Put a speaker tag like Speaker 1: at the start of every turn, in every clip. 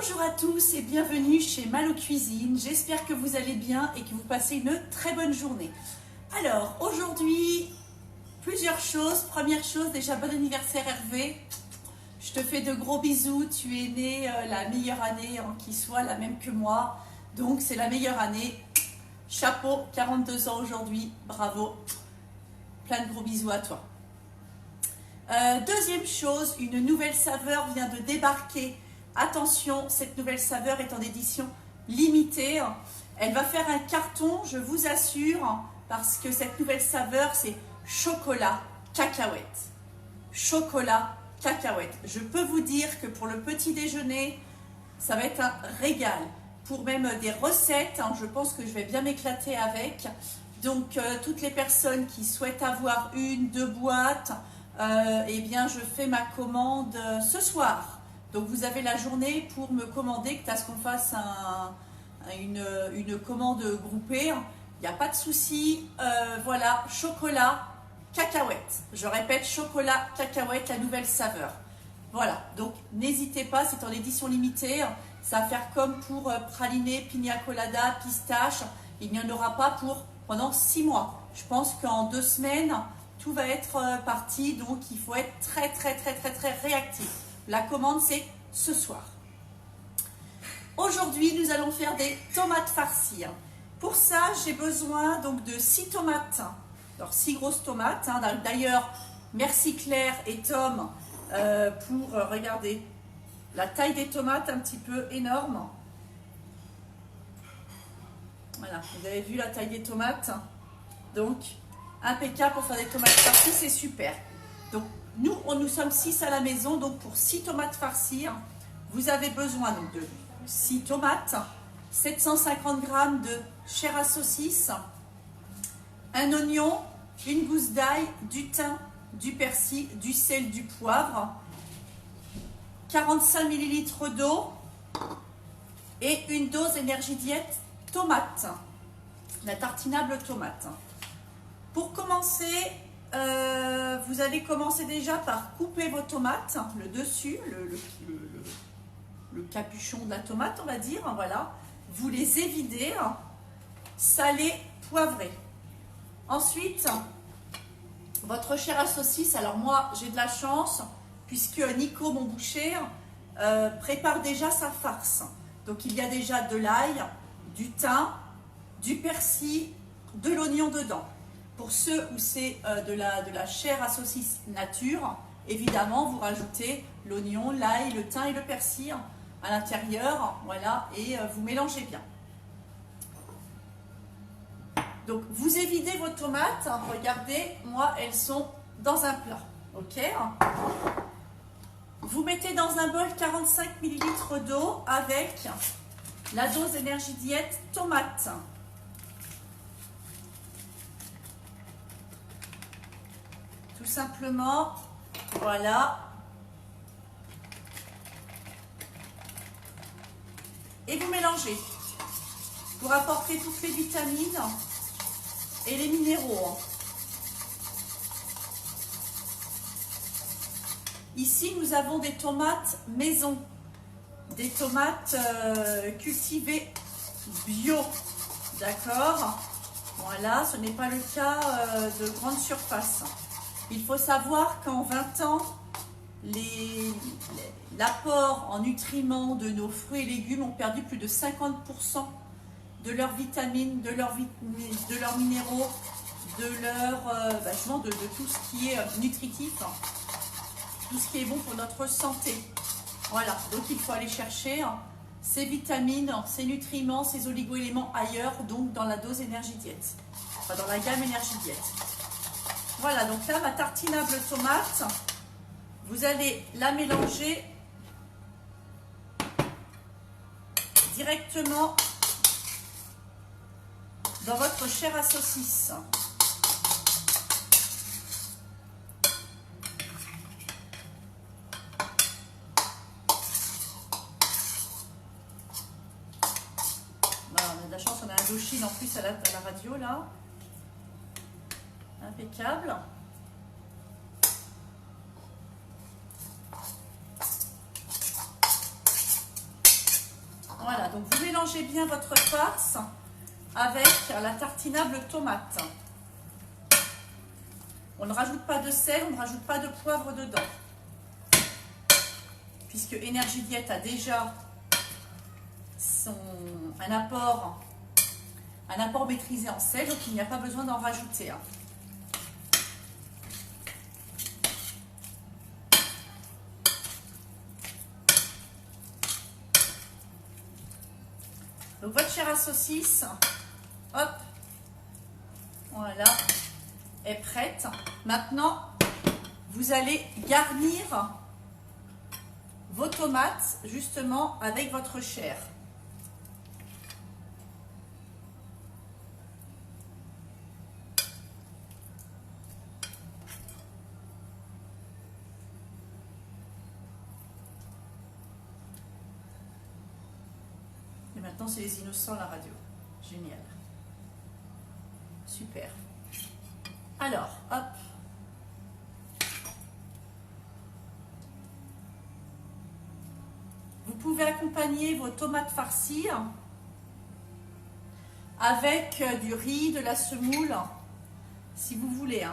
Speaker 1: Bonjour à tous et bienvenue chez Malo Cuisine. J'espère que vous allez bien et que vous passez une très bonne journée. Alors, aujourd'hui, plusieurs choses. Première chose, déjà bon anniversaire Hervé. Je te fais de gros bisous. Tu es né la meilleure année qui soit, la même que moi. Donc, c'est la meilleure année. Chapeau, 42 ans aujourd'hui. Bravo. Plein de gros bisous à toi. Deuxième chose, une nouvelle saveur vient de débarquer. Attention, cette nouvelle saveur est en édition limitée. Elle va faire un carton, je vous assure, parce que cette nouvelle saveur, c'est chocolat cacahuète. Chocolat cacahuète. Je peux vous dire que pour le petit déjeuner, ça va être un régal. Pour même des recettes, je pense que je vais bien m'éclater avec. Donc, toutes les personnes qui souhaitent avoir une, deux boîtes, eh bien, je fais ma commande ce soir. Donc, vous avez la journée pour me commander, quitte à ce qu'on fasse une commande groupée. Il n'y a pas de souci. Voilà, chocolat, cacahuète. Je répète, chocolat, cacahuète, la nouvelle saveur. Voilà, donc n'hésitez pas, c'est en édition limitée. Ça va faire comme pour praliné, pina colada, pistache. Il n'y en aura pas pendant 6 mois. Je pense qu'en 2 semaines, tout va être parti. Donc, il faut être très réactif. La commande, c'est ce soir. Aujourd'hui, nous allons faire des tomates farcies. Pour ça, j'ai besoin donc de 6 tomates. Alors, 6 grosses tomates. D'ailleurs, merci Claire et Tom pour, regarder, la taille des tomates, un petit peu énorme. Voilà, vous avez vu la taille des tomates. Donc, impeccable pour faire des tomates farcies, c'est super. Donc, nous sommes 6 à la maison, donc pour 6 tomates farcies, vous avez besoin donc de 6 tomates, 750 g de chair à saucisse, un oignon, une gousse d'ail, du thym, du persil, du sel, du poivre, 45 ml d'eau et une dose énergie diète tomate, la tartinable tomate. Pour commencer, vous allez commencer déjà par couper vos tomates, le dessus, le capuchon de la tomate, on va dire, voilà. Vous les évidez, salez, poivrez. Ensuite, votre chair à saucisse, alors moi j'ai de la chance, puisque Nico, mon boucher, prépare déjà sa farce. Donc il y a déjà de l'ail, du thym, du persil, de l'oignon dedans. Pour ceux où c'est de la chair à saucisse nature, évidemment, vous rajoutez l'oignon, l'ail, le thym et le persil à l'intérieur, voilà, et vous mélangez bien. Donc, vous évidez vos tomates, regardez, moi, elles sont dans un plat, ok? Vous mettez dans un bol 45 ml d'eau avec la dose énergie diète tomate. Tout simplement, voilà. Et vous mélangez pour apporter toutes les vitamines et les minéraux. Ici, nous avons des tomates maison, des tomates cultivées bio, d'accord? Voilà, ce n'est pas le cas de grande surface. Il faut savoir qu'en 20 ans, l'apport en nutriments de nos fruits et légumes ont perdu plus de 50% de leurs vitamines, de leurs minéraux, de tout ce qui est nutritif, tout ce qui est bon pour notre santé. Voilà, donc il faut aller chercher ces vitamines, ces nutriments, ces oligo-éléments ailleurs, donc dans la dose énergie diète, enfin dans la gamme énergie diète. Voilà, donc là, ma tartinable tomate, vous allez la mélanger directement dans votre chair à saucisse. Voilà, on a de la chance, on a un Indochine en plus à la radio là. Impeccable. Voilà, donc vous mélangez bien votre farce avec la tartinable tomate. On ne rajoute pas de sel, on ne rajoute pas de poivre dedans. Puisque Énergie Diète a déjà un apport maîtrisé en sel, donc il n'y a pas besoin d'en rajouter. Donc votre chair à saucisse, hop, voilà, est prête. Maintenant, vous allez garnir vos tomates justement avec votre chair. Et maintenant, c'est les innocents la radio. Génial. Super. Alors, hop. Vous pouvez accompagner vos tomates farcies avec du riz, de la semoule, si vous voulez.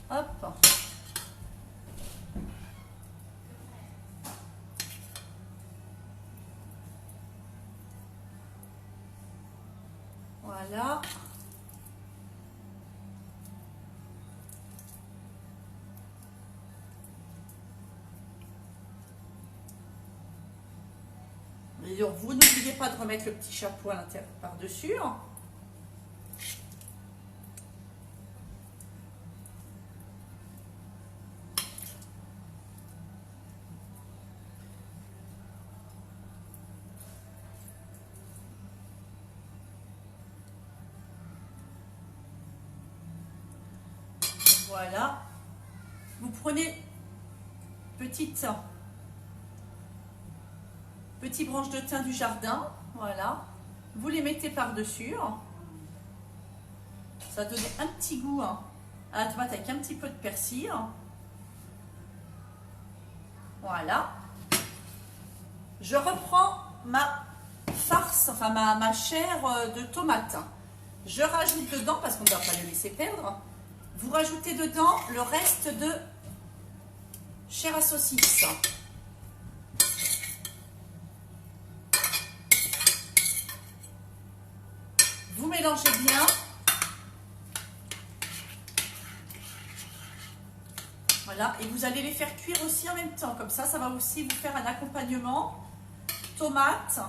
Speaker 1: Hop. Voilà. Et donc, vous n'oubliez pas de remettre le petit chapeau à l'intérieur par-dessus. Voilà. Vous prenez petite branche de thym du jardin. Voilà. Vous les mettez par-dessus. Ça va donner un petit goût à la tomate avec un petit peu de persil. Voilà. Je reprends ma farce, enfin ma chair de tomate. Je rajoute dedans, parce qu'on ne va pas le laisser perdre, vous rajoutez dedans le reste de chair à saucisse. Vous mélangez bien. Voilà, et vous allez les faire cuire aussi en même temps. Comme ça va aussi vous faire un accompagnement. Tomate.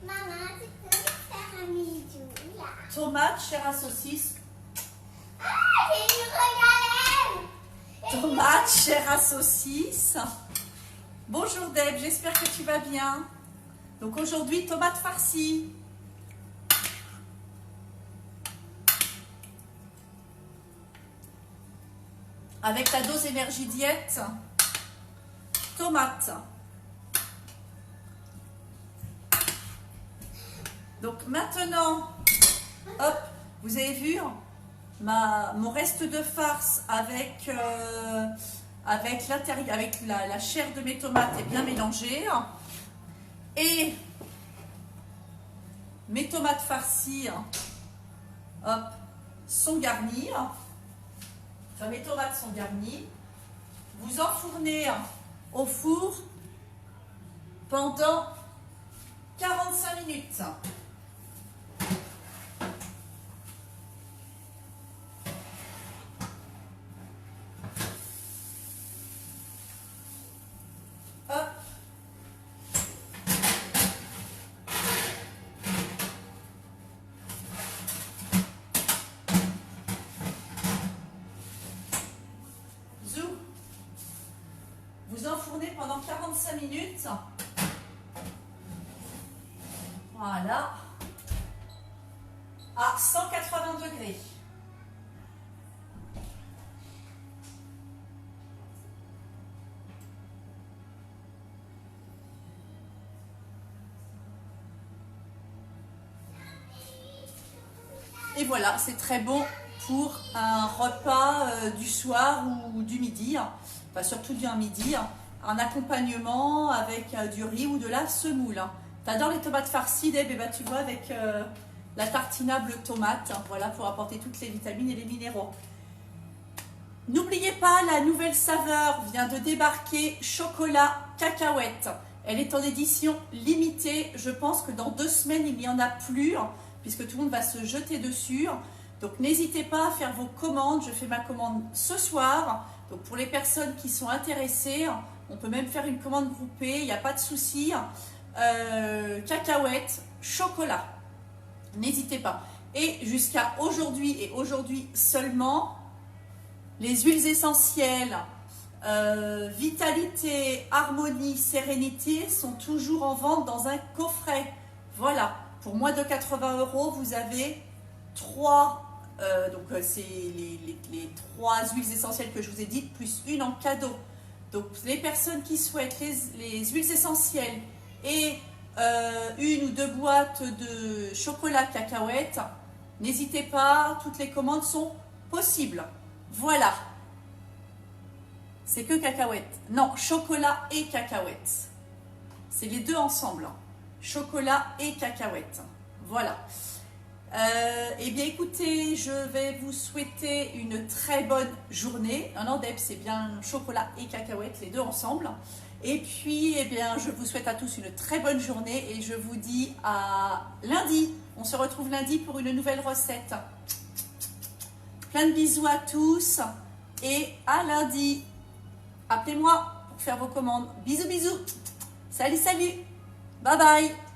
Speaker 2: Maman, tu peux me faire un bisou là.
Speaker 1: Tomate, chair à saucisse.
Speaker 2: Ah, j'ai une regalette.
Speaker 1: Tomate, chair à saucisse. Bonjour Deb, j'espère que tu vas bien. Donc aujourd'hui, tomate farcie. Avec la dose Énergie Diète, tomate. Donc maintenant, hop, vous avez vu mon reste de farce avec l'intérieur, avec la chair de mes tomates est bien mélangée. Et mes tomates farcies, hop, sont garnies. Enfin, mes tomates sont garnies. Vous enfournez au four pendant 45 minutes. Hop. Vous enfournez pendant 45 minutes. Voilà. À 180 degrés. Et voilà, c'est très bon pour un repas du soir ou du midi, enfin surtout du midi, un accompagnement avec du riz ou de la semoule. T'adores les tomates farcies, Deb, et ben tu vois avec la tartinable tomate, voilà, pour apporter toutes les vitamines et les minéraux. N'oubliez pas, la nouvelle saveur vient de débarquer, chocolat cacahuète. Elle est en édition limitée. Je pense que dans 2 semaines, il n'y en a plus, puisque tout le monde va se jeter dessus. Donc n'hésitez pas à faire vos commandes. Je fais ma commande ce soir. Donc pour les personnes qui sont intéressées, on peut même faire une commande groupée, il n'y a pas de souci. Cacahuètes, chocolat. N'hésitez pas. Et jusqu'à aujourd'hui, et aujourd'hui seulement, les huiles essentielles, vitalité, harmonie, sérénité sont toujours en vente dans un coffret. Voilà, pour moins de 80 €, vous avez 3, c'est les 3 huiles essentielles que je vous ai dites, plus une en cadeau. Donc les personnes qui souhaitent les huiles essentielles et 1 ou 2 boîtes de chocolat cacahuète, n'hésitez pas, toutes les commandes sont possibles. Voilà. C'est que cacahuètes. Non, chocolat et cacahuètes. C'est les deux ensemble. Chocolat et cacahuètes. Voilà. Eh bien, écoutez, je vais vous souhaiter une très bonne journée. Non, Deb, c'est bien chocolat et cacahuètes, les deux ensemble. Et puis, eh bien, je vous souhaite à tous une très bonne journée et je vous dis à lundi. On se retrouve lundi pour une nouvelle recette. Plein de bisous à tous et à lundi. Appelez-moi pour faire vos commandes. Bisous, bisous. Salut, salut. Bye bye.